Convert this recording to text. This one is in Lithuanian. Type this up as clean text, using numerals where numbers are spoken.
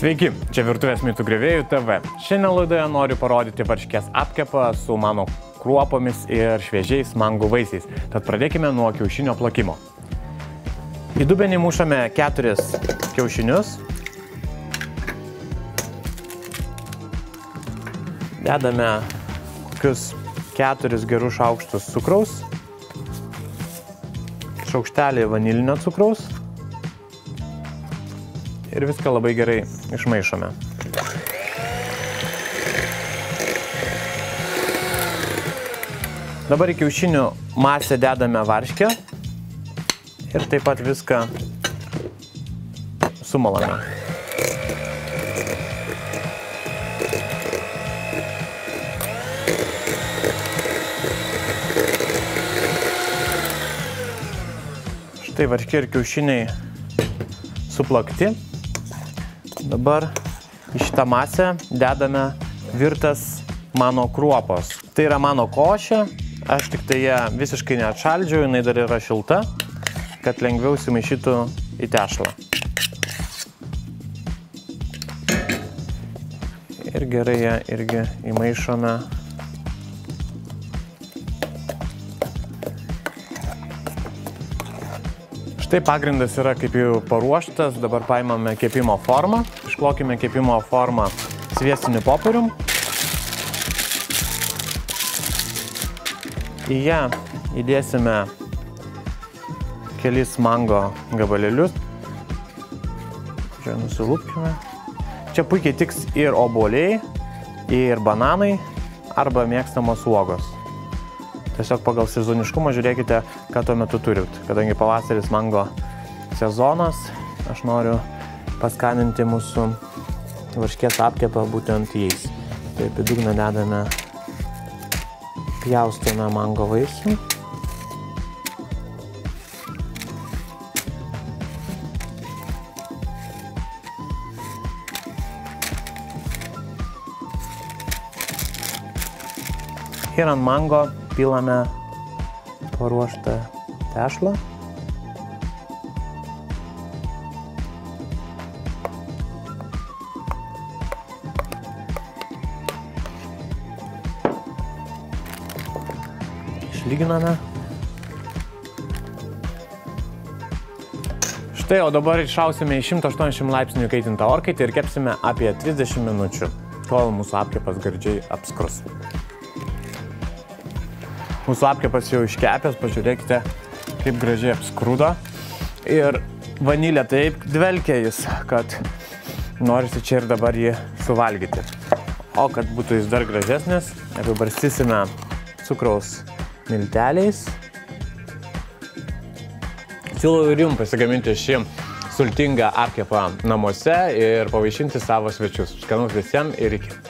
Sveiki, čia Virtuvės mitų griovėjų TV. Šiandien laidoje noriu parodyti varškės apkepą su mano kruopomis ir šviežiais mangų vaisiais. Tad pradėkime nuo kiaušinio plakimo. Į dubenį mušame 4 kiaušinius. Dedame kokius 4 gerus šaukštus cukraus, šaukštelį vanilinio cukraus ir viską labai gerai išmaišome. Dabar į kiaušinių masę dedame varškę ir taip pat viską sumalame. Štai varškė ir kiaušiniai suplakti. Dabar į šitą masę dedame virtas mano kruopos. Tai yra mano košė, aš tik tai ją visiškai neatšaldžiau, jinai dar yra šilta, kad lengviau sumaišytų į tešlą. Ir gerai ją irgi įmaišome. Štai pagrindas yra kaip jau paruoštas, dabar paimame kepimo formą, išklokime kepimo formą sviestiniu popierium. Į ją įdėsime kelis mango gabalėlius. Čia nusilupkime. Čia puikiai tiks ir obuoliai, ir bananai, arba mėgstamos uogos. Tiesiog pagal sezoniškumą žiūrėkite, ką tuo metu turit. Kadangi pavasaris mango sezonas, aš noriu paskaninti mūsų varškės apkepą būtent jais. Taip, į dugną dedame, pjaustome mango vaisių. Ir ant mango pilame paruoštą tešlą. Išlyginame. Štai, o dabar iššausime į 180 laipsnių kaitintą orkaitę ir kepsime apie 30 minučių, kol mūsų apkepas gardžiai apskrus. Mūsų apkepas jau iškepęs, pažiūrėkite, kaip gražiai apskrudo. Ir vanilė taip dvelkia jis, kad norisi čia ir dabar jį suvalgyti. O kad būtų jis dar gražesnis, apibarstysime cukraus milteliais. Siūlau ir jums pasigaminti šį sultingą apkepą namuose ir pavaišinti savo svečius. Skanaus visiems ir iki.